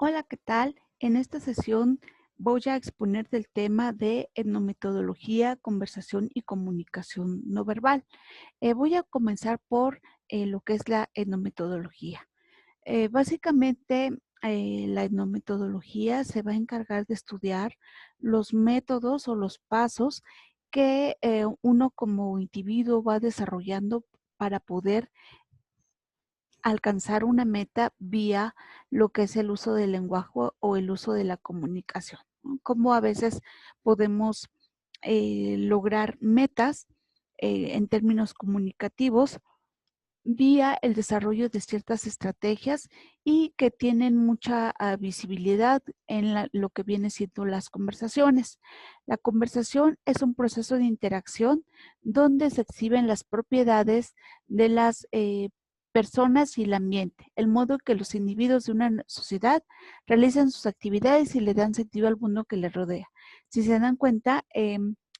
Hola, ¿qué tal? En esta sesión voy a exponer del tema de etnometodología, conversación y comunicación no verbal. Voy a comenzar por lo que es la etnometodología. Básicamente, la etnometodología se va a encargar de estudiar los métodos o los pasos que uno como individuo va desarrollando para poder alcanzar una meta vía lo que es el uso del lenguaje o el uso de la comunicación, ¿no? Cómo a veces podemos lograr metas en términos comunicativos vía el desarrollo de ciertas estrategias y que tienen mucha visibilidad en lo que viene siendo las conversaciones. La conversación es un proceso de interacción donde se exhiben las propiedades de las personas y el ambiente, el modo en que los individuos de una sociedad realizan sus actividades y le dan sentido al mundo que les rodea. Si se dan cuenta,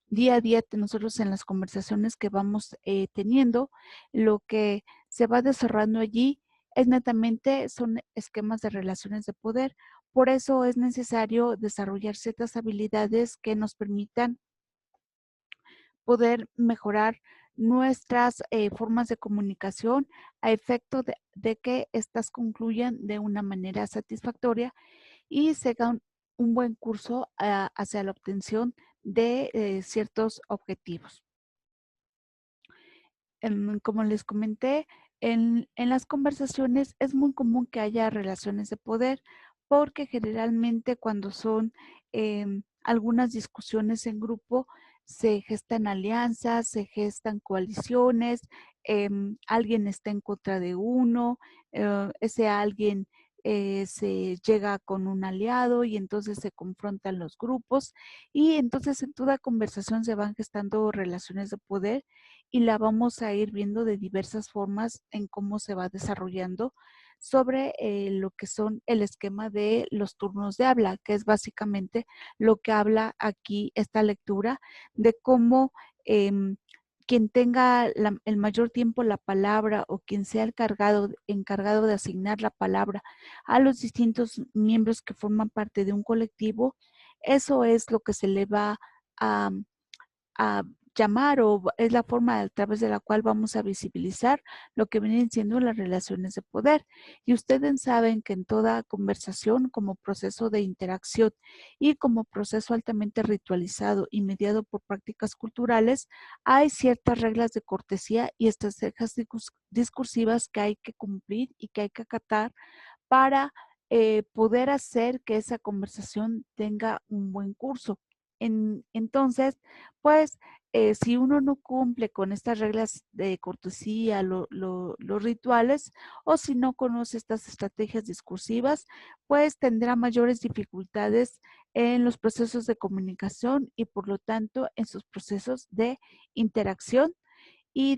día a día nosotros en las conversaciones que vamos teniendo, lo que se va desarrollando allí es netamente, son esquemas de relaciones de poder. Por eso es necesario desarrollar ciertas habilidades que nos permitan poder mejorar nuestras formas de comunicación a efecto de que éstas concluyan de una manera satisfactoria y se haga un buen curso hacia la obtención de ciertos objetivos. Como les comenté, en las conversaciones es muy común que haya relaciones de poder, porque generalmente cuando son algunas discusiones en grupo, se gestan alianzas, se gestan coaliciones, alguien está en contra de uno, ese alguien se llega con un aliado y entonces se confrontan los grupos y entonces en toda conversación se van gestando relaciones de poder y la vamos a ir viendo de diversas formas en cómo se va desarrollando sobre lo que son el esquema de los turnos de habla, que es básicamente lo que habla aquí esta lectura de cómo quien tenga el mayor tiempo la palabra o quien sea el encargado de asignar la palabra a los distintos miembros que forman parte de un colectivo, eso es lo que se le va a a llamar o es la forma a través de la cual vamos a visibilizar lo que vienen siendo las relaciones de poder. Y ustedes saben que en toda conversación como proceso de interacción y como proceso altamente ritualizado y mediado por prácticas culturales, hay ciertas reglas de cortesía y estrategias discursivas que hay que cumplir y que hay que acatar para poder hacer que esa conversación tenga un buen curso. Entonces, pues, si uno no cumple con estas reglas de cortesía, los rituales, o si no conoce estas estrategias discursivas, pues tendrá mayores dificultades en los procesos de comunicación y por lo tanto en sus procesos de interacción y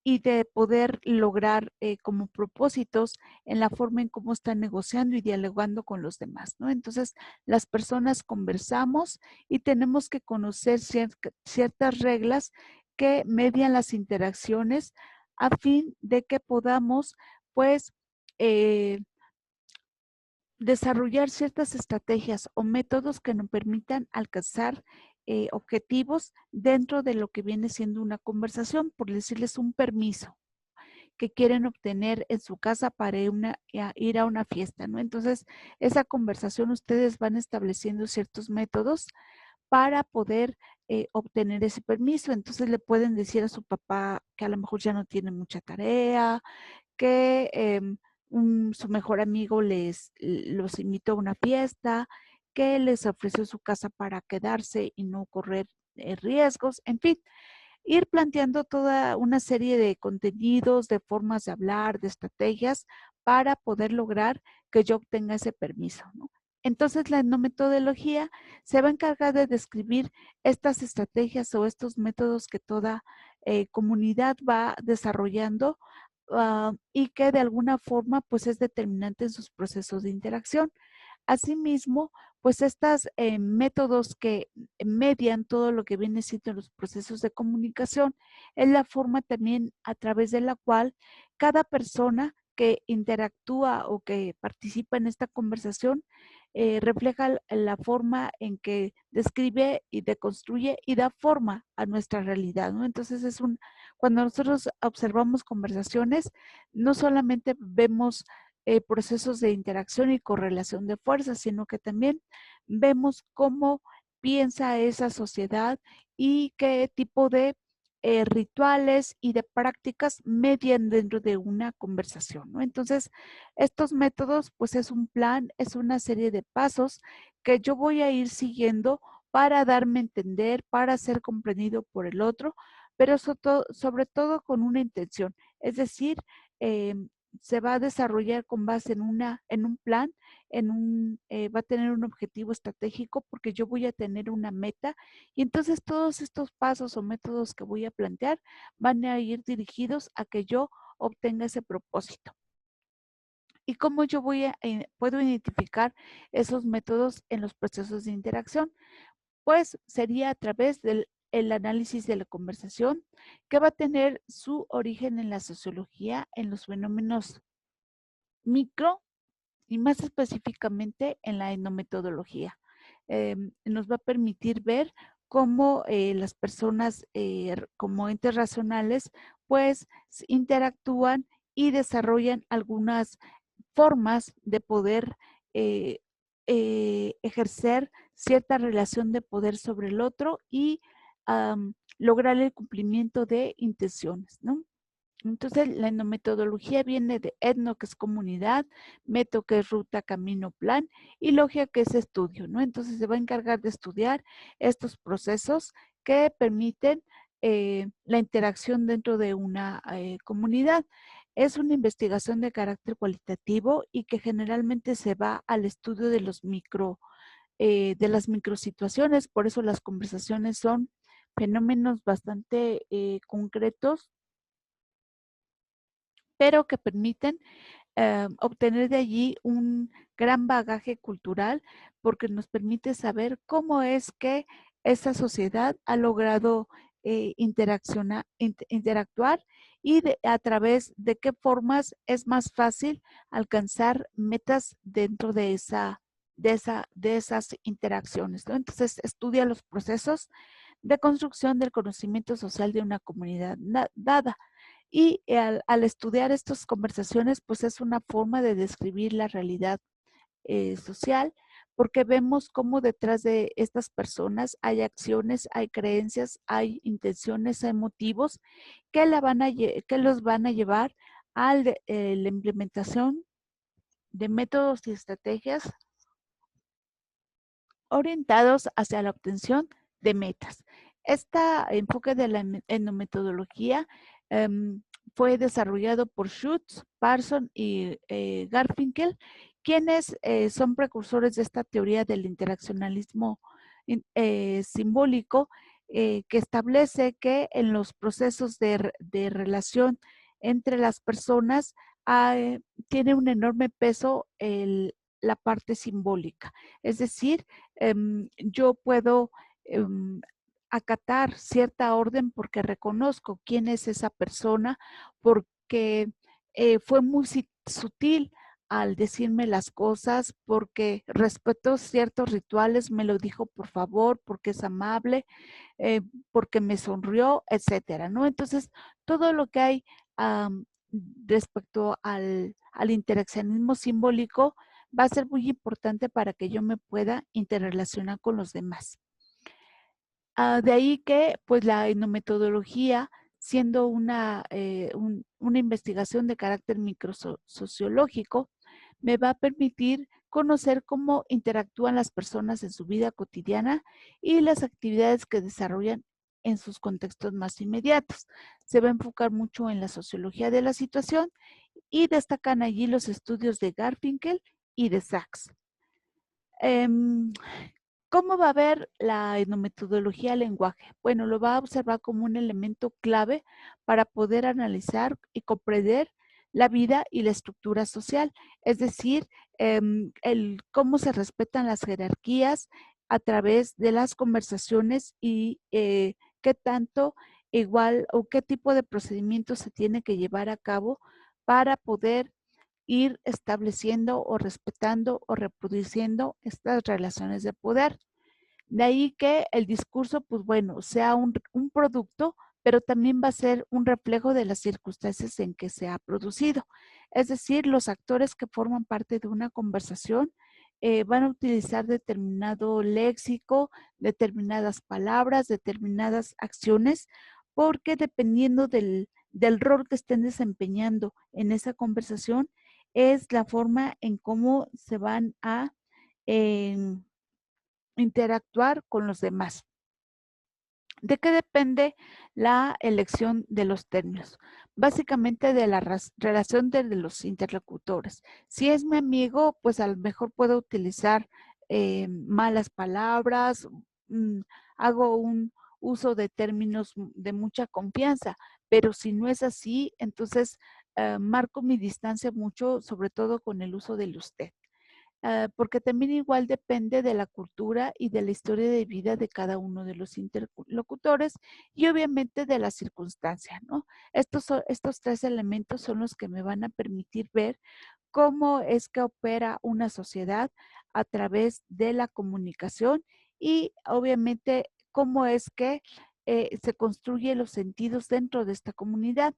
y de poder lograr como propósitos en la forma en cómo están negociando y dialogando con los demás, ¿no? Entonces, las personas conversamos y tenemos que conocer ciertas reglas que median las interacciones a fin de que podamos, pues, eh, desarrollar ciertas estrategias o métodos que nos permitan alcanzar objetivos dentro de lo que viene siendo una conversación, por decirles un permiso que quieren obtener en su casa para ir a una fiesta, ¿no? Entonces, esa conversación ustedes van estableciendo ciertos métodos para poder obtener ese permiso. Entonces, le pueden decir a su papá que a lo mejor ya no tiene mucha tarea, que su mejor amigo los invitó a una fiesta, que les ofreció su casa para quedarse y no correr riesgos, en fin, ir planteando toda una serie de contenidos, de formas de hablar, de estrategias para poder lograr que yo obtenga ese permiso, ¿no? Entonces, la etnometodología se va a encargar de describir estas estrategias o estos métodos que toda comunidad va desarrollando y que de alguna forma pues es determinante en sus procesos de interacción. Asimismo, pues estos métodos que median todo lo que viene siendo los procesos de comunicación es la forma también a través de la cual cada persona que interactúa o que participa en esta conversación refleja la forma en que describe y deconstruye y da forma a nuestra realidad, ¿no? Entonces cuando nosotros observamos conversaciones, no solamente vemos procesos de interacción y correlación de fuerzas, sino que también vemos cómo piensa esa sociedad y qué tipo de rituales y de prácticas median dentro de una conversación, ¿no? Entonces, estos métodos, pues es un plan, es una serie de pasos que yo voy a ir siguiendo para darme a entender, para ser comprendido por el otro, pero sobre todo con una intención. Es decir, eh, se va a desarrollar con base en un plan, va a tener un objetivo estratégico porque yo voy a tener una meta y entonces todos estos pasos o métodos que voy a plantear van a ir dirigidos a que yo obtenga ese propósito. ¿Y cómo yo puedo identificar esos métodos en los procesos de interacción? Pues sería a través del el análisis de la conversación, que va a tener su origen en la sociología, en los fenómenos micro y más específicamente en la etnometodología. Nos va a permitir ver cómo las personas como entes racionales pues interactúan y desarrollan algunas formas de poder eh, ejercer cierta relación de poder sobre el otro y lograr el cumplimiento de intenciones, ¿no? Entonces, la etnometodología viene de etno, que es comunidad, meto, que es ruta, camino, plan, y logia, que es estudio, ¿no? Entonces, se va a encargar de estudiar estos procesos que permiten la interacción dentro de una comunidad. Es una investigación de carácter cualitativo y que generalmente se va al estudio de de las microsituaciones, por eso las conversaciones son fenómenos bastante concretos, pero que permiten obtener de allí un gran bagaje cultural porque nos permite saber cómo es que esta sociedad ha logrado interactuar y a través de qué formas es más fácil alcanzar metas dentro de esas interacciones, ¿no? Entonces, estudia los procesos de construcción del conocimiento social de una comunidad dada. Y al estudiar estas conversaciones, pues es una forma de describir la realidad social, porque vemos cómo detrás de estas personas hay acciones, hay creencias, hay intenciones, hay motivos que los van a llevar a la implementación de métodos y estrategias orientados hacia la obtención de metas. Este enfoque de la etnometodología fue desarrollado por Schutz, Parson y Garfinkel, quienes son precursores de esta teoría del interaccionalismo simbólico, que establece que en los procesos de relación entre las personas tiene un enorme peso la parte simbólica. Es decir, yo puedo acatar cierta orden porque reconozco quién es esa persona, porque fue muy sutil al decirme las cosas, porque respetó ciertos rituales, me lo dijo por favor, porque es amable, porque me sonrió, etcétera, ¿no? Entonces, todo lo que hay respecto al interaccionismo simbólico va a ser muy importante para que yo me pueda interrelacionar con los demás. De ahí que, pues, la etnometodología, siendo una investigación de carácter microsociológico, me va a permitir conocer cómo interactúan las personas en su vida cotidiana y las actividades que desarrollan en sus contextos más inmediatos. Se va a enfocar mucho en la sociología de la situación y destacan allí los estudios de Garfinkel y de Sachs. ¿Cómo va a ver la etnometodología del lenguaje? Bueno, lo va a observar como un elemento clave para poder analizar y comprender la vida y la estructura social, es decir, cómo se respetan las jerarquías a través de las conversaciones y qué tanto igual o qué tipo de procedimiento se tiene que llevar a cabo para poder ir estableciendo o respetando o reproduciendo estas relaciones de poder. De ahí que el discurso, pues bueno, sea un producto, pero también va a ser un reflejo de las circunstancias en que se ha producido. Es decir, los actores que forman parte de una conversación van a utilizar determinado léxico, determinadas palabras, determinadas acciones, porque dependiendo del rol que estén desempeñando en esa conversación, es la forma en cómo se van a interactuar con los demás. ¿De qué depende la elección de los términos? Básicamente de la relación de los interlocutores. Si es mi amigo, pues a lo mejor puedo utilizar malas palabras, mm, hago un uso de términos de mucha confianza, pero si no es así, entonces marco mi distancia mucho, sobre todo con el uso del usted. Porque también igual depende de la cultura y de la historia de vida de cada uno de los interlocutores y obviamente de las circunstancias, ¿no? Estos tres elementos son los que me van a permitir ver cómo es que opera una sociedad a través de la comunicación y obviamente cómo es que se construyen los sentidos dentro de esta comunidad.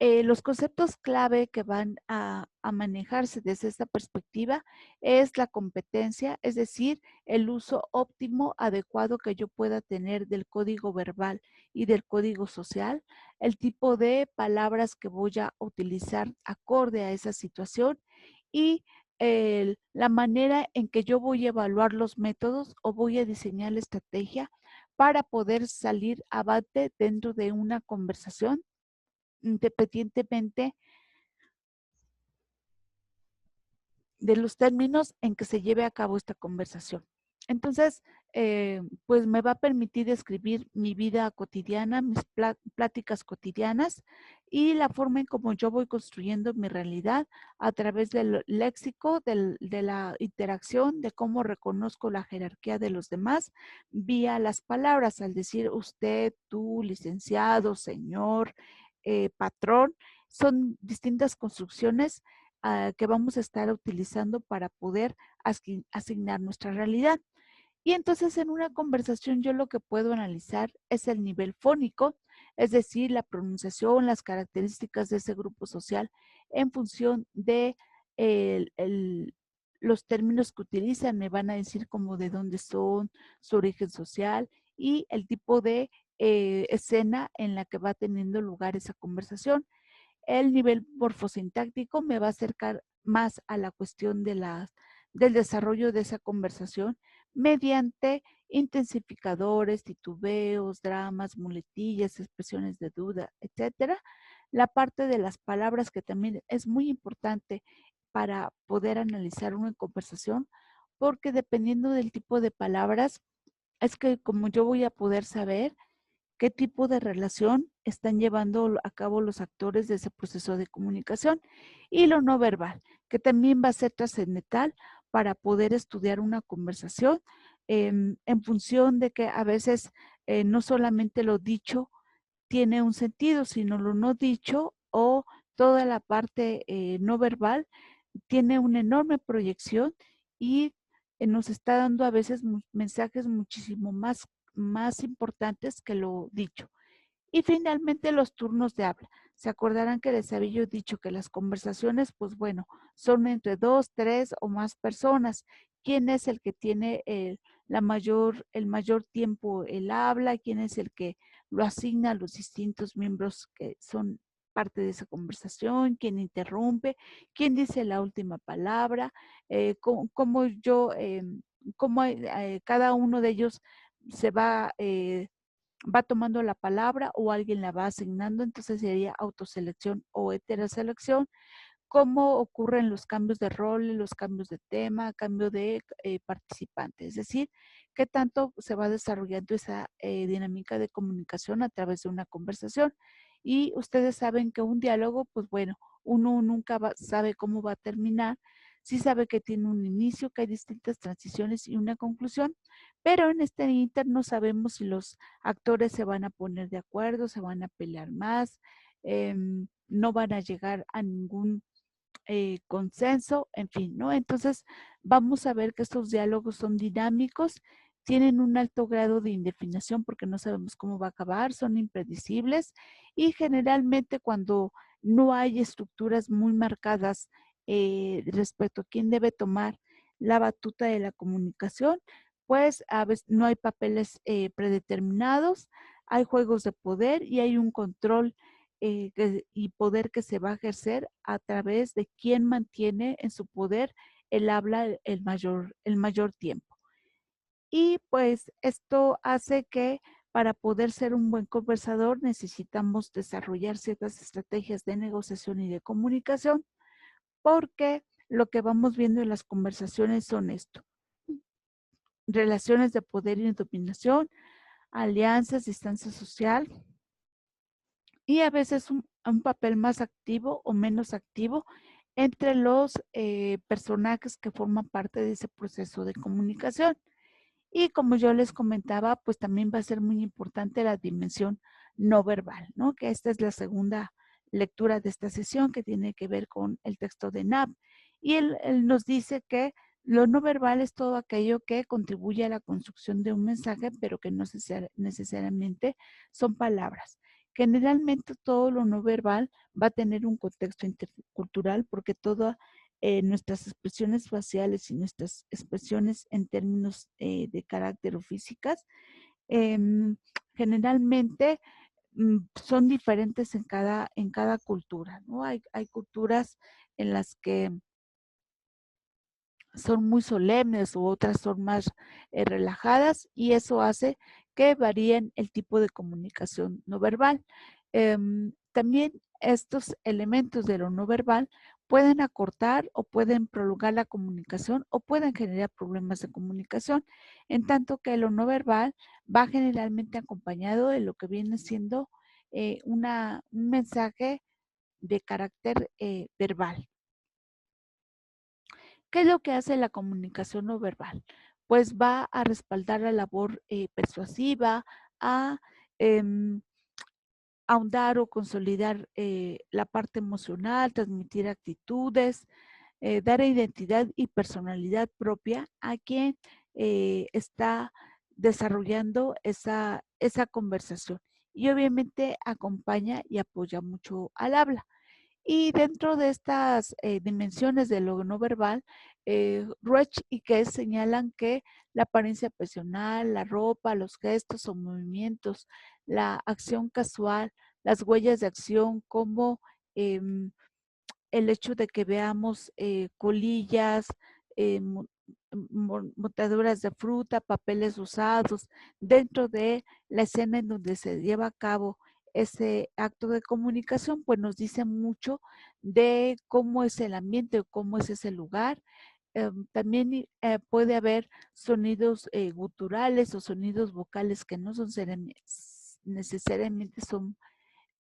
Los conceptos clave que van a manejarse desde esta perspectiva es la competencia, es decir, el uso óptimo, adecuado que yo pueda tener del código verbal y del código social, el tipo de palabras que voy a utilizar acorde a esa situación y la manera en que yo voy a evaluar los métodos o voy a diseñar la estrategia para poder salir avante dentro de una conversación independientemente de los términos en que se lleve a cabo esta conversación. Entonces, pues me va a permitir escribir mi vida cotidiana, mis pláticas cotidianas y la forma en cómo yo voy construyendo mi realidad a través del léxico, de la interacción, de cómo reconozco la jerarquía de los demás vía las palabras, al decir usted, tú, licenciado, señor, patrón, son distintas construcciones que vamos a estar utilizando para poder asignar nuestra realidad. Y entonces en una conversación yo lo que puedo analizar es el nivel fónico, es decir, la pronunciación, las características de ese grupo social en función de los términos que utilizan, me van a decir como de dónde son, su origen social y el tipo de escena en la que va teniendo lugar esa conversación. El nivel morfosintáctico me va a acercar más a la cuestión del desarrollo de esa conversación mediante intensificadores, titubeos, dramas, muletillas, expresiones de duda, etcétera. La parte de las palabras que también es muy importante para poder analizar una conversación, porque dependiendo del tipo de palabras, es que como yo voy a poder saber qué tipo de relación están llevando a cabo los actores de ese proceso de comunicación y lo no verbal, que también va a ser trascendental para poder estudiar una conversación en función de que a veces no solamente lo dicho tiene un sentido, sino lo no dicho o toda la parte no verbal tiene una enorme proyección y nos está dando a veces mensajes muchísimo más importantes que lo dicho. Y finalmente los turnos de habla. Se acordarán que les había yo dicho que las conversaciones, pues bueno, son entre dos, tres o más personas. ¿Quién es el que tiene el mayor tiempo el habla? ¿Quién es el que lo asigna a los distintos miembros que son parte de esa conversación? ¿Quién interrumpe? ¿Quién dice la última palabra? ¿Cómo yo, cómo cada uno de ellos se va tomando la palabra o alguien la va asignando, entonces sería autoselección o heteroselección. ¿Cómo ocurren los cambios de rol, los cambios de tema, cambio de participante? Es decir, qué tanto se va desarrollando esa dinámica de comunicación a través de una conversación. Y ustedes saben que un diálogo, pues bueno, uno nunca sabe cómo va a terminar, sí sabe que tiene un inicio, que hay distintas transiciones y una conclusión, pero en este inter no sabemos si los actores se van a poner de acuerdo, se van a pelear más, no van a llegar a ningún consenso, en fin, ¿no? Entonces, vamos a ver que estos diálogos son dinámicos, tienen un alto grado de indefinición porque no sabemos cómo va a acabar, son impredecibles y generalmente cuando no hay estructuras muy marcadas respecto a quién debe tomar la batuta de la comunicación, pues a veces no hay papeles predeterminados, hay juegos de poder y hay un control y poder que se va a ejercer a través de quien mantiene en su poder el habla el mayor tiempo. Y pues esto hace que para poder ser un buen conversador necesitamos desarrollar ciertas estrategias de negociación y de comunicación, porque lo que vamos viendo en las conversaciones son esto: relaciones de poder y dominación, alianzas, distancia social y a veces un papel más activo o menos activo entre los personajes que forman parte de ese proceso de comunicación. Y como yo les comentaba, pues también va a ser muy importante la dimensión no verbal, ¿no? Que esta es la segunda lectura de esta sesión que tiene que ver con el texto de Knapp. Y él nos dice que lo no verbal es todo aquello que contribuye a la construcción de un mensaje, pero que no necesariamente son palabras. Generalmente todo lo no verbal va a tener un contexto intercultural porque toda nuestras expresiones faciales y nuestras expresiones en términos de carácter o físicas, em, generalmente son diferentes en cada cultura, ¿no? Hay culturas en las que son muy solemnes u otras son más relajadas y eso hace que varíen el tipo de comunicación no verbal. También estos elementos de lo no verbal pueden acortar o pueden prolongar la comunicación o pueden generar problemas de comunicación, en tanto que lo no verbal va generalmente acompañado de lo que viene siendo un mensaje de carácter verbal. ¿Qué es lo que hace la comunicación no verbal? Pues va a respaldar la labor persuasiva, a em, ahondar o consolidar la parte emocional, transmitir actitudes, dar identidad y personalidad propia a quien está desarrollando esa conversación. Y obviamente acompaña y apoya mucho al habla. Y dentro de estas dimensiones de lo no verbal, Ruech y Kess señalan que la apariencia personal, la ropa, los gestos o movimientos, la acción casual, las huellas de acción, como em, el hecho de que veamos colillas, montaduras de fruta, papeles usados dentro de la escena en donde se lleva a cabo ese acto de comunicación, pues nos dice mucho de cómo es el ambiente o cómo es ese lugar. También puede haber sonidos guturales o sonidos vocales que no son necesariamente son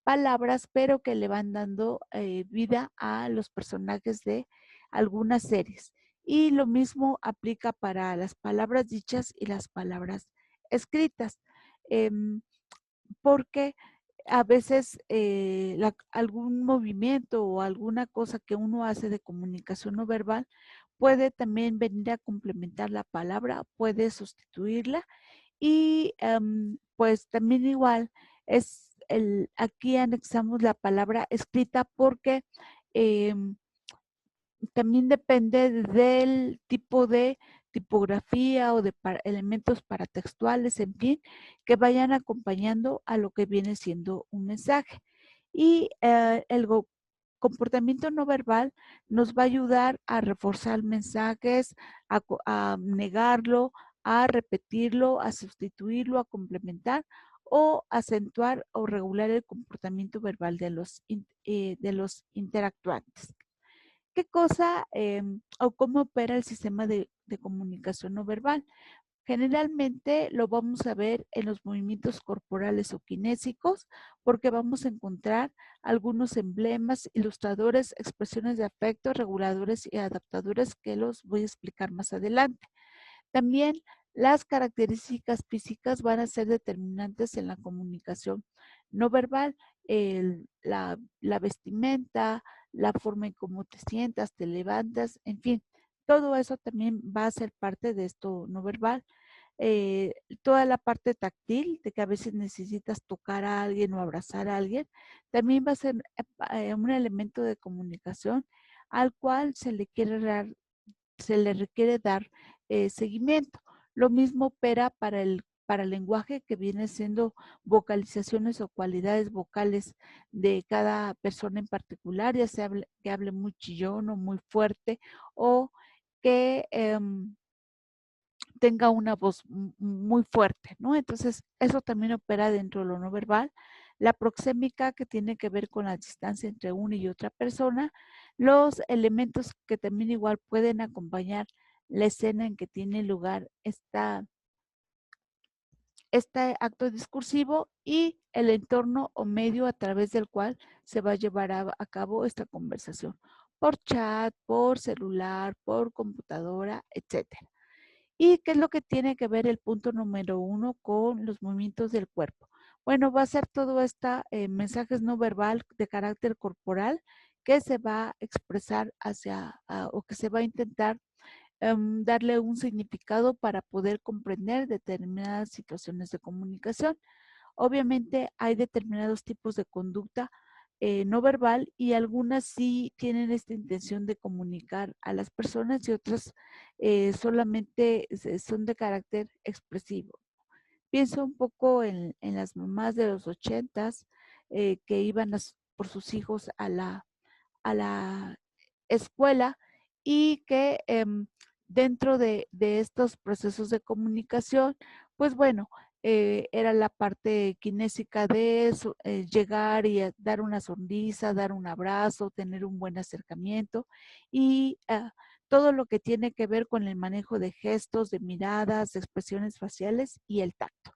palabras, pero que le van dando vida a los personajes de algunas series. Y lo mismo aplica para las palabras dichas y las palabras escritas, porque a veces algún movimiento o alguna cosa que uno hace de comunicación no verbal puede también venir a complementar la palabra, puede sustituirla y pues también igual aquí anexamos la palabra escrita porque también depende del tipo de tipografía o de elementos paratextuales, en fin, que vayan acompañando a lo que viene siendo un mensaje. Y el comportamiento no verbal nos va a ayudar a reforzar mensajes, a negarlo, a repetirlo, a sustituirlo, a complementar o acentuar o regular el comportamiento verbal de los interactuantes. ¿Qué cosa o cómo opera el sistema de comunicación no verbal? Generalmente lo vamos a ver en los movimientos corporales o kinésicos porque vamos a encontrar algunos emblemas, ilustradores, expresiones de afecto, reguladores y adaptadores que los voy a explicar más adelante. También las características físicas van a ser determinantes en la comunicación no verbal, la vestimenta, la forma en cómo te sientas, te levantas, en fin, todo eso también va a ser parte de esto no verbal. Eh, Toda la parte táctil, de que a veces necesitas tocar a alguien o abrazar a alguien, también va a ser un elemento de comunicación al cual se le requiere dar seguimiento. Lo mismo opera para el lenguaje, que viene siendo vocalizaciones o cualidades vocales de cada persona en particular, ya sea que hable muy chillón o muy fuerte, o que tenga una voz muy fuerte, ¿no? Entonces, eso también opera dentro de lo no verbal. La proxémica, que tiene que ver con la distancia entre una y otra persona. Los elementos que también igual pueden acompañar la escena en que tiene lugar este acto discursivo, y el entorno o medio a través del cual se va a llevar a cabo esta conversación. Por chat, por celular, por computadora, etcétera. ¿Y qué es lo que tiene que ver el punto número 1 con los movimientos del cuerpo? Bueno, va a ser todo esta mensajes no verbal de carácter corporal que se va a expresar o que se va a intentar darle un significado para poder comprender determinadas situaciones de comunicación. Obviamente hay determinados tipos de conducta no verbal, y algunas sí tienen esta intención de comunicar a las personas, y otras solamente son de carácter expresivo. Pienso un poco en las mamás de los 80s que iban por sus hijos a la escuela, y que dentro de estos procesos de comunicación, pues bueno, era la parte kinésica de eso, llegar y dar una sonrisa, dar un abrazo, tener un buen acercamiento, y todo lo que tiene que ver con el manejo de gestos, de miradas, de expresiones faciales y el tacto.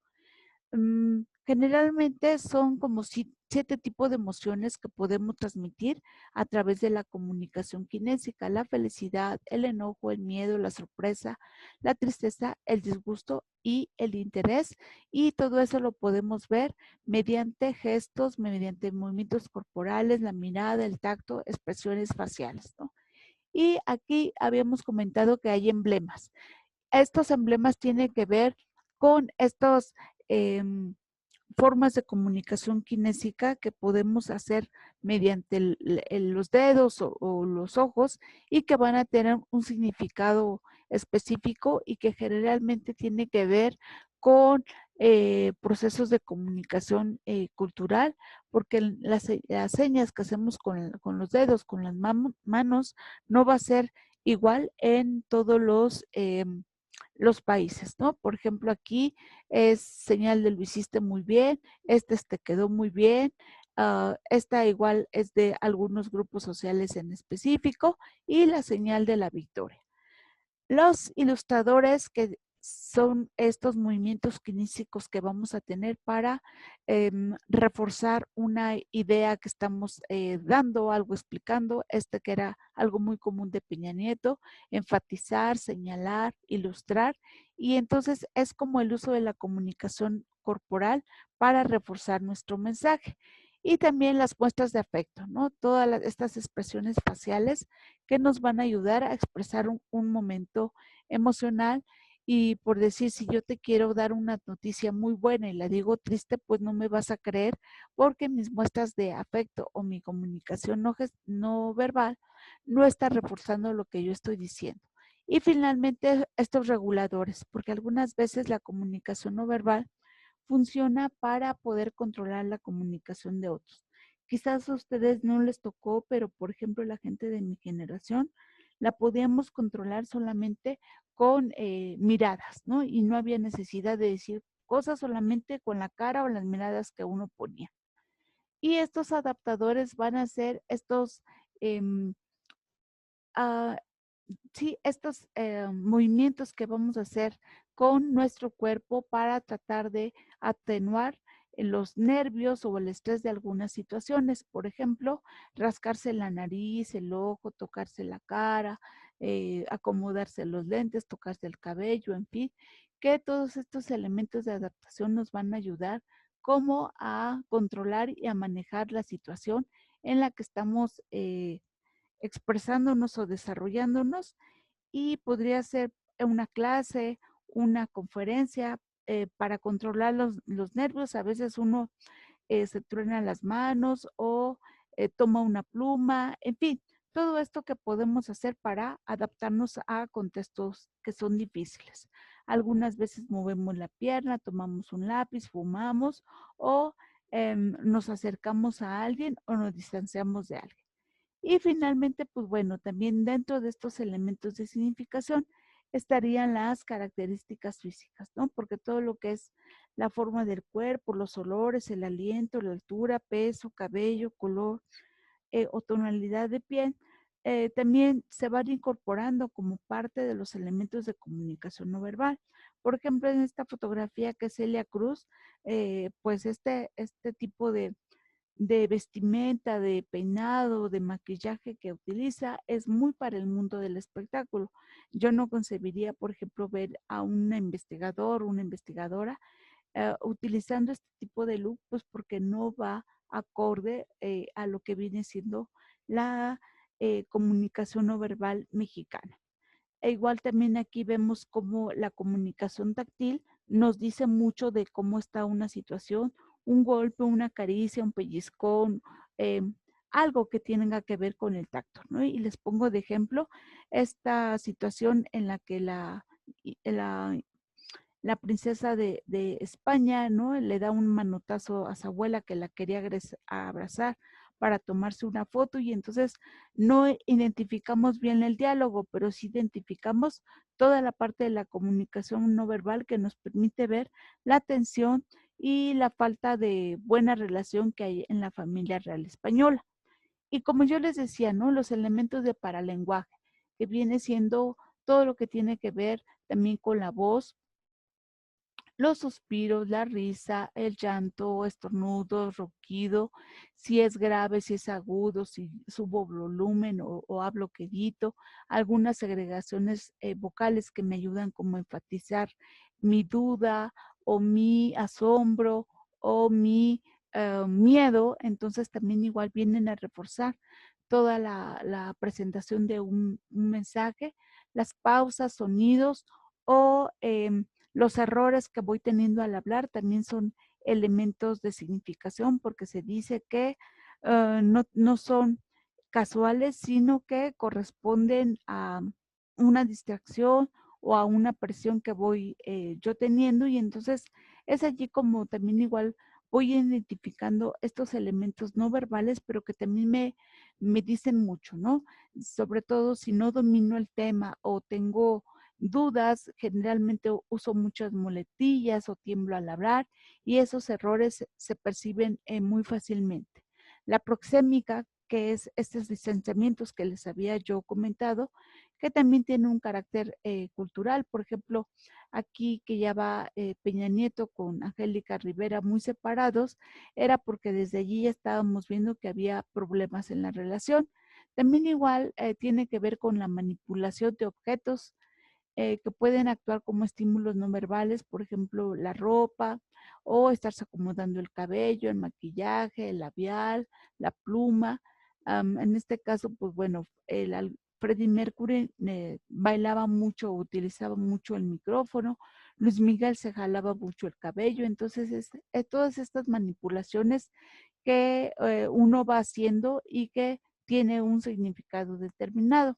Generalmente son como 7 tipos de emociones que podemos transmitir a través de la comunicación kinésica: la felicidad, el enojo, el miedo, la sorpresa, la tristeza, el disgusto y el interés. Y todo eso lo podemos ver mediante gestos, mediante movimientos corporales, la mirada, el tacto, expresiones faciales, ¿no? Y aquí habíamos comentado que hay emblemas. Estos emblemas tienen que ver con estos formas de comunicación kinésica que podemos hacer mediante los dedos o los ojos, y que van a tener un significado específico, y que generalmente tiene que ver con procesos de comunicación cultural, porque las señas que hacemos con los dedos, con las manos, no va a ser igual en todos los países, ¿no? Por ejemplo, aquí es señal de lo hiciste muy bien, te quedó muy bien, esta igual es de algunos grupos sociales en específico, y la señal de la victoria. Los ilustradores, que son estos movimientos kinésicos que vamos a tener para reforzar una idea que estamos dando, algo explicando, que era algo muy común de Peña Nieto: enfatizar, señalar, ilustrar. Y entonces es como el uso de la comunicación corporal para reforzar nuestro mensaje. Y también las muestras de afecto, ¿no? Todas estas expresiones faciales que nos van a ayudar a expresar un momento emocional. Y por decir, si yo te quiero dar una noticia muy buena y la digo triste, pues no me vas a creer, porque mis muestras de afecto o mi comunicación no verbal no está reforzando lo que yo estoy diciendo. Y finalmente, estos reguladores, porque algunas veces la comunicación no verbal funciona para poder controlar la comunicación de otros. Quizás a ustedes no les tocó, pero por ejemplo la gente de mi generación la podíamos controlar solamente con miradas, ¿no? Y no había necesidad de decir cosas, solamente con la cara o las miradas que uno ponía. Y estos adaptadores van a ser estos em, ah, sí, estos movimientos que vamos a hacer con nuestro cuerpo para tratar de atenuar los nervios o el estrés de algunas situaciones. Por ejemplo, rascarse la nariz, el ojo, tocarse la cara, acomodarse los lentes, tocarse el cabello, en fin, que todos estos elementos de adaptación nos van a ayudar como a controlar y a manejar la situación en la que estamos expresándonos o desarrollándonos, y podría ser una clase, una conferencia, para controlar los nervios. A veces uno se truena las manos o toma una pluma, en fin, todo esto que podemos hacer para adaptarnos a contextos que son difíciles. Algunas veces movemos la pierna, tomamos un lápiz, fumamos o nos acercamos a alguien o nos distanciamos de alguien. Y finalmente, pues bueno, también dentro de estos elementos de significación estarían las características físicas, ¿no? Porque todo lo que es la forma del cuerpo, los olores, el aliento, la altura, peso, cabello, color o tonalidad de piel, también se van incorporando como parte de los elementos de comunicación no verbal. Por ejemplo, en esta fotografía que es Celia Cruz, pues este tipo de vestimenta, de peinado, de maquillaje que utiliza es muy para el mundo del espectáculo. Yo no concebiría, por ejemplo, ver a un investigador, una investigadora utilizando este tipo de look, pues porque no va acorde a lo que viene siendo la comunicación no verbal mexicana. E igual también aquí vemos cómo la comunicación táctil nos dice mucho de cómo está una situación, un golpe, una caricia, un pellizcón, eh, algo que tenga que ver con el tacto, ¿no? Y les pongo de ejemplo esta situación en la que la princesa de España, ¿no? Le da un manotazo a su abuela que la quería abrazar para tomarse una foto y entonces no identificamos bien el diálogo, pero sí identificamos toda la parte de la comunicación no verbal que nos permite ver la tensión y la falta de buena relación que hay en la familia real española. Y como yo les decía, ¿no? Los elementos de paralenguaje, que viene siendo todo lo que tiene que ver también con la voz, los suspiros, la risa, el llanto, estornudo, ronquido, si es grave, si es agudo, si subo volumen o hablo quedito, algunas segregaciones vocales que me ayudan como a enfatizar mi duda o mi asombro o mi miedo, entonces también igual vienen a reforzar toda la presentación de un mensaje, las pausas, sonidos o los errores que voy teniendo al hablar también son elementos de significación porque se dice que no son casuales, sino que corresponden a una distracción o a una presión que voy yo teniendo y entonces es allí como también igual voy identificando estos elementos no verbales, pero que también me dicen mucho, ¿no? Sobre todo si no domino el tema o tengo dudas, generalmente uso muchas muletillas o tiemblo al hablar y esos errores se perciben muy fácilmente. La proxémica, que es estos distanciamientos que les había yo comentado, que también tiene un carácter cultural. Por ejemplo, aquí que ya va Peña Nieto con Angélica Rivera muy separados, era porque desde allí ya estábamos viendo que había problemas en la relación. También igual tiene que ver con la manipulación de objetos que pueden actuar como estímulos no verbales, por ejemplo, la ropa o estarse acomodando el cabello, el maquillaje, el labial, la pluma. En este caso, pues bueno, Freddie Mercury bailaba mucho, utilizaba mucho el micrófono, Luis Miguel se jalaba mucho el cabello, entonces todas estas manipulaciones que uno va haciendo y que tiene un significado determinado.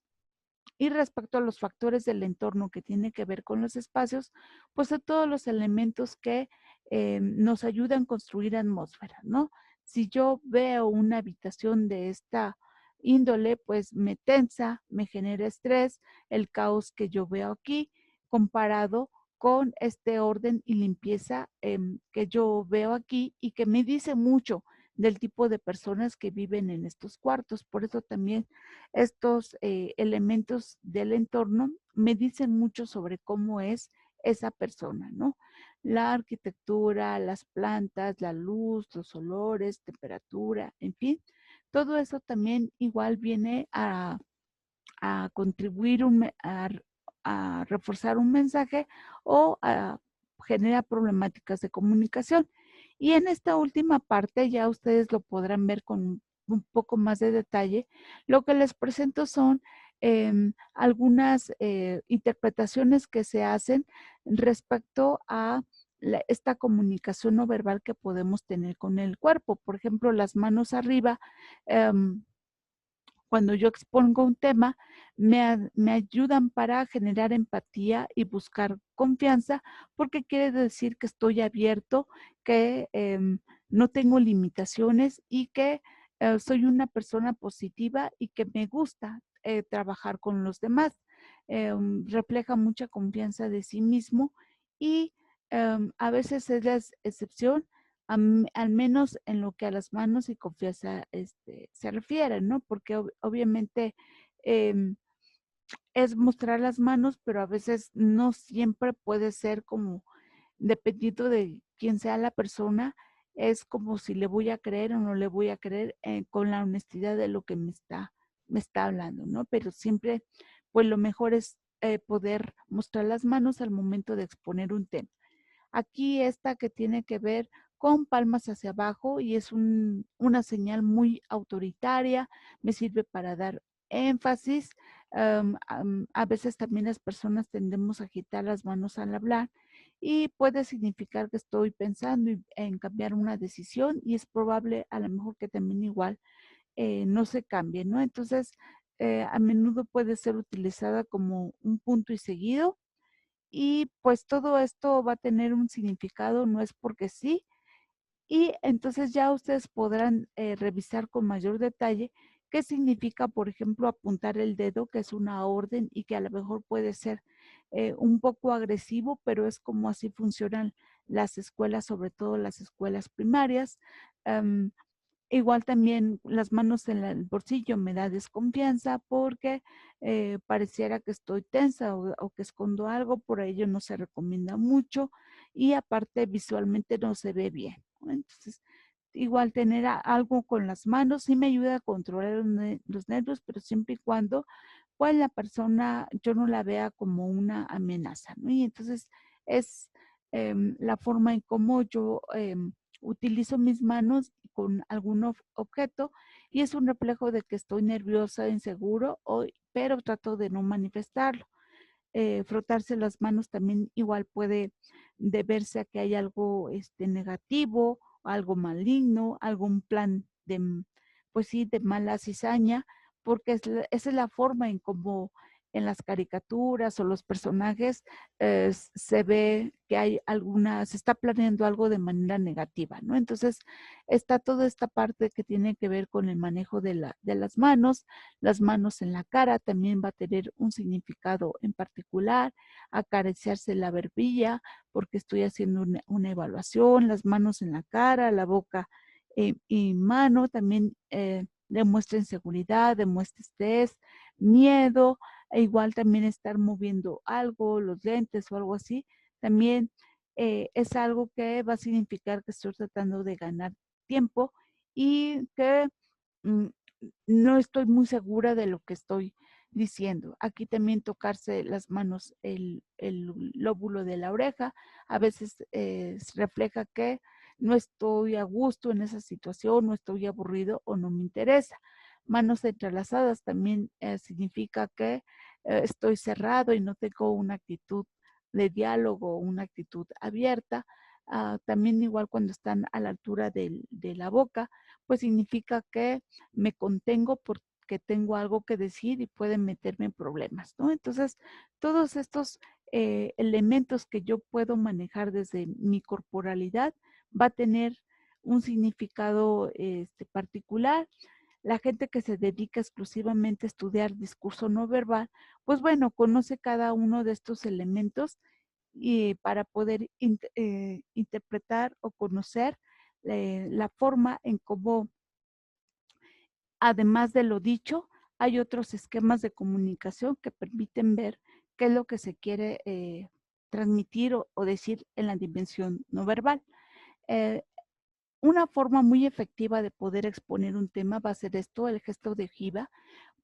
Y respecto a los factores del entorno que tiene que ver con los espacios, pues de todos los elementos que nos ayudan a construir atmósfera, ¿no? Si yo veo una habitación de esta índole, pues me tensa, me genera estrés, el caos que yo veo aquí, comparado con este orden y limpieza que yo veo aquí y que me dice mucho del tipo de personas que viven en estos cuartos. Por eso también estos elementos del entorno me dicen mucho sobre cómo es esa persona, ¿no? La arquitectura, las plantas, la luz, los olores, temperatura, en fin, todo eso también igual viene a contribuir a reforzar un mensaje o a generar problemáticas de comunicación. Y en esta última parte ya ustedes lo podrán ver con un poco más de detalle, lo que les presento son algunas interpretaciones que se hacen respecto a esta comunicación no verbal que podemos tener con el cuerpo. Por ejemplo, las manos arriba. Cuando yo expongo un tema, me ayudan para generar empatía y buscar confianza, porque quiere decir que estoy abierto, que no tengo limitaciones y que soy una persona positiva y que me gusta trabajar con los demás. Refleja mucha confianza de sí mismo y a veces es la excepción, al menos en lo que a las manos y confianza se refiere, ¿no? Porque obviamente em, es mostrar las manos, pero a veces no siempre puede ser como, dependiendo de quién sea la persona, es como si le voy a creer o no le voy a creer con la honestidad de lo que me está hablando, ¿no? Pero siempre, pues lo mejor es poder mostrar las manos al momento de exponer un tema. Aquí esta que tiene que ver con palmas hacia abajo y es una señal muy autoritaria, me sirve para dar énfasis. A veces también las personas tendemos a agitar las manos al hablar y puede significar que estoy pensando en cambiar una decisión y es probable a lo mejor que también igual no se cambie, ¿no? Entonces, a menudo puede ser utilizada como un punto y seguido y pues todo esto va a tener un significado, no es porque sí. Y entonces ya ustedes podrán revisar con mayor detalle qué significa, por ejemplo, apuntar el dedo, que es una orden y que a lo mejor puede ser un poco agresivo, pero es como así funcionan las escuelas, sobre todo las escuelas primarias. Em, Igual también las manos en el bolsillo me da desconfianza porque pareciera que estoy tensa o que escondo algo, por ello no se recomienda mucho y aparte visualmente no se ve bien, ¿no? Entonces, igual tener algo con las manos sí me ayuda a controlar los nervios, pero siempre y cuando pues la persona yo no la vea como una amenaza, ¿no? Y entonces es la forma en cómo yo utilizo mis manos con algún objeto y es un reflejo de que estoy nerviosa, inseguro, pero trato de no manifestarlo. Frotarse las manos también igual puede deberse a que hay algo negativo, algo maligno, algún plan pues sí, de mala cizaña, porque esa es la forma en cómo en las caricaturas o los personajes se ve que se está planeando algo de manera negativa, ¿no? Entonces está toda esta parte que tiene que ver con el manejo de las manos en la cara también va a tener un significado en particular, acariciarse la barbilla porque estoy haciendo una evaluación, las manos en la cara, la boca y mano también demuestra inseguridad, demuestra estrés, miedo, e igual también estar moviendo algo, los lentes o algo así, también es algo que va a significar que estoy tratando de ganar tiempo y que mm, no estoy muy segura de lo que estoy diciendo. Aquí también tocarse las manos, el lóbulo de la oreja, a veces refleja que no estoy a gusto en esa situación, no estoy aburrido o no me interesa. Manos entrelazadas también significa que estoy cerrado y no tengo una actitud de diálogo, una actitud abierta. También igual cuando están a la altura de la boca, pues significa que me contengo porque tengo algo que decir y pueden meterme en problemas, ¿no? Entonces, todos estos elementos que yo puedo manejar desde mi corporalidad va a tener un significado particular. La gente que se dedica exclusivamente a estudiar discurso no verbal, pues bueno, conoce cada uno de estos elementos y para poder interpretar o conocer la forma en cómo además de lo dicho, hay otros esquemas de comunicación que permiten ver qué es lo que se quiere transmitir o decir en la dimensión no verbal. Eh, una forma muy efectiva de poder exponer un tema va a ser esto, el gesto de ojiva,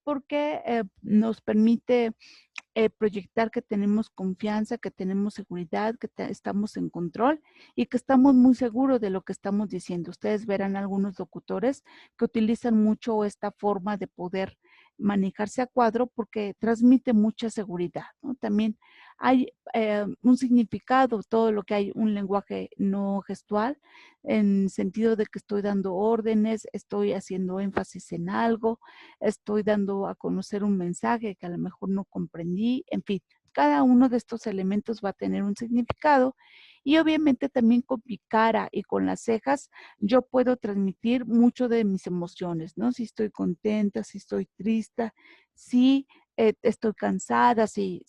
porque nos permite proyectar que tenemos confianza, que tenemos seguridad, que estamos en control y que estamos muy seguros de lo que estamos diciendo. Ustedes verán algunos locutores que utilizan mucho esta forma de poder manejarse a cuadro porque transmite mucha seguridad, ¿no? También hay un significado, todo lo que hay, un lenguaje no gestual, en sentido de que estoy dando órdenes, estoy haciendo énfasis en algo, estoy dando a conocer un mensaje que a lo mejor no comprendí, en fin, cada uno de estos elementos va a tener un significado y obviamente también con mi cara y con las cejas yo puedo transmitir mucho de mis emociones, ¿no? Si estoy contenta, si estoy triste, si estoy cansada, si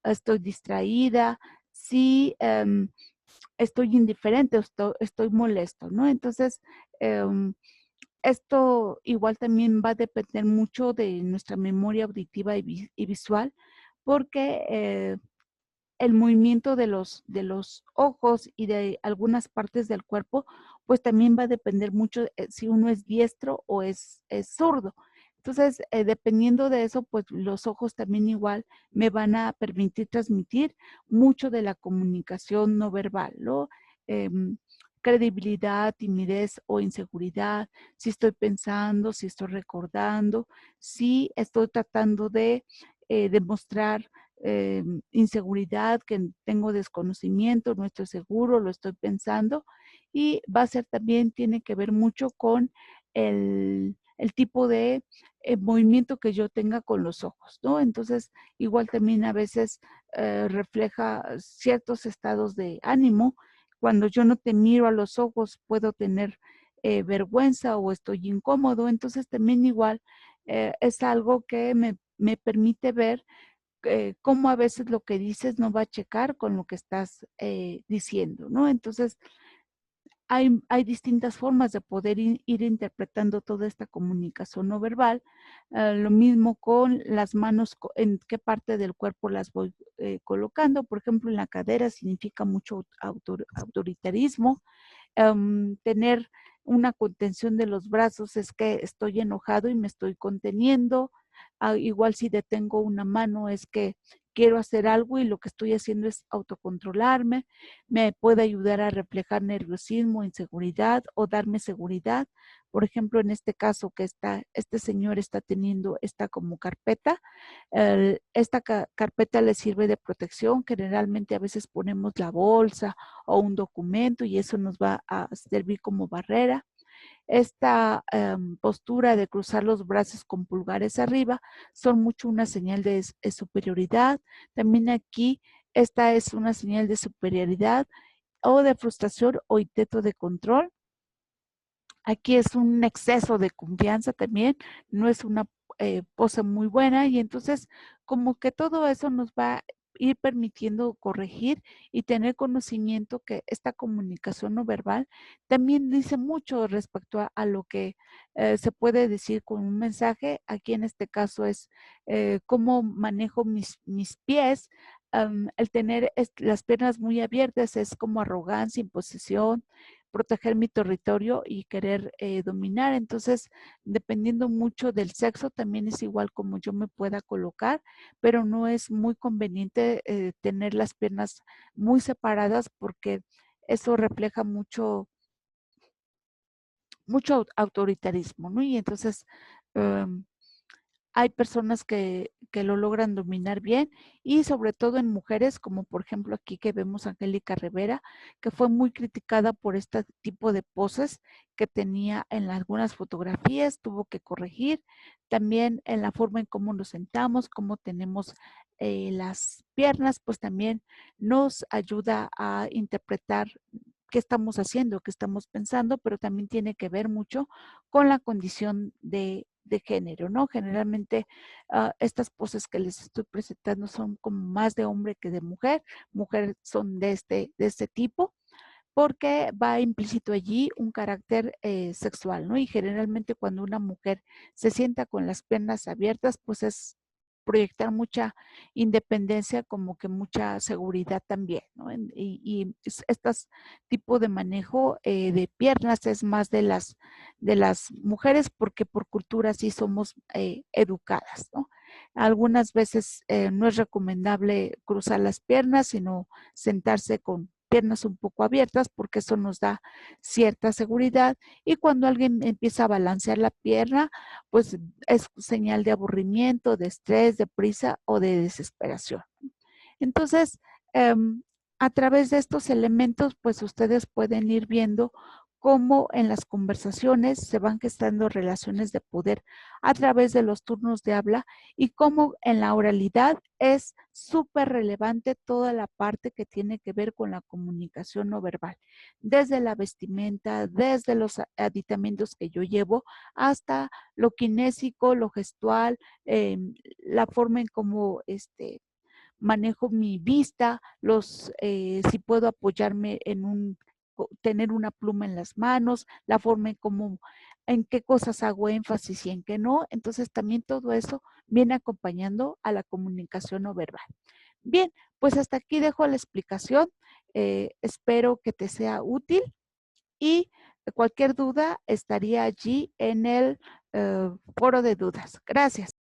estoy distraída, si estoy indiferente, estoy molesto, ¿no? Entonces, esto igual también va a depender mucho de nuestra memoria auditiva y visual, porque el movimiento de los ojos y de algunas partes del cuerpo, pues también va a depender mucho si uno es diestro o es zurdo. Entonces, dependiendo de eso, pues los ojos también igual me van a permitir transmitir mucho de la comunicación no verbal, ¿no? Credibilidad, timidez o inseguridad, si estoy pensando, si estoy recordando, si estoy tratando de demostrar inseguridad, que tengo desconocimiento, no estoy seguro, lo estoy pensando y va a ser también, tiene que ver mucho con el tipo de movimiento que yo tenga con los ojos, ¿no? Entonces, igual también a veces refleja ciertos estados de ánimo. Cuando yo no te miro a los ojos, puedo tener vergüenza o estoy incómodo. Entonces, también igual es algo que me permite ver cómo a veces lo que dices no va a checar con lo que estás diciendo, ¿no? Entonces, hay distintas formas de poder ir interpretando toda esta comunicación no verbal. Lo mismo con las manos, en qué parte del cuerpo las voy colocando. Por ejemplo, en la cadera significa mucho autoritarismo. Tener una contención de los brazos es que estoy enojado y me estoy conteniendo. Igual si detengo una mano es que quiero hacer algo y lo que estoy haciendo es autocontrolarme. Me puede ayudar a reflejar nerviosismo, inseguridad o darme seguridad. Por ejemplo, en este caso que este señor está teniendo esta como carpeta, esta carpeta le sirve de protección. Generalmente a veces ponemos la bolsa o un documento y eso nos va a servir como barrera. Esta postura de cruzar los brazos con pulgares arriba son mucho una señal de superioridad. También aquí esta es una señal de superioridad o de frustración o intento de control. Aquí es un exceso de confianza también, no es una pose muy buena y entonces como que todo eso nos va a ir permitiendo corregir y tener conocimiento que esta comunicación no verbal también dice mucho respecto a lo que se puede decir con un mensaje. Aquí en este caso es cómo manejo mis pies. El tener las piernas muy abiertas es como arrogancia, imposición, proteger mi territorio y querer dominar. Entonces, dependiendo mucho del sexo, también es igual como yo me pueda colocar, pero no es muy conveniente tener las piernas muy separadas porque eso refleja mucho autoritarismo, ¿no? Y entonces, um, hay personas que lo logran dominar bien y sobre todo en mujeres, como por ejemplo aquí que vemos a Angélica Rivera, que fue muy criticada por este tipo de poses que tenía en algunas fotografías, tuvo que corregir. También en la forma en cómo nos sentamos, cómo tenemos las piernas, pues también nos ayuda a interpretar qué estamos haciendo, qué estamos pensando, pero también tiene que ver mucho con la condición de género, ¿no? Generalmente estas poses que les estoy presentando son como más de hombre que de mujer. Mujeres son de este tipo porque va implícito allí un carácter sexual, ¿no? Y generalmente cuando una mujer se sienta con las piernas abiertas, pues es proyectar mucha independencia, como que mucha seguridad también, ¿no? Y estos tipos de manejo de piernas es más de las mujeres porque por cultura sí somos educadas, ¿no? Algunas veces no es recomendable cruzar las piernas, sino sentarse con piernas un poco abiertas porque eso nos da cierta seguridad. Y cuando alguien empieza a balancear la pierna, pues es señal de aburrimiento, de estrés, de prisa o de desesperación. Entonces, a través de estos elementos, pues ustedes pueden ir viendo cómo en las conversaciones se van gestando relaciones de poder a través de los turnos de habla y cómo en la oralidad es súper relevante toda la parte que tiene que ver con la comunicación no verbal, desde la vestimenta, desde los aditamentos que yo llevo, hasta lo kinésico, lo gestual, la forma en cómo manejo mi vista, si puedo apoyarme tener una pluma en las manos, la forma en qué cosas hago énfasis y en qué no. Entonces también todo eso viene acompañando a la comunicación no verbal. Bien, pues hasta aquí dejo la explicación. Espero que te sea útil y cualquier duda estaría allí en el foro de dudas. Gracias.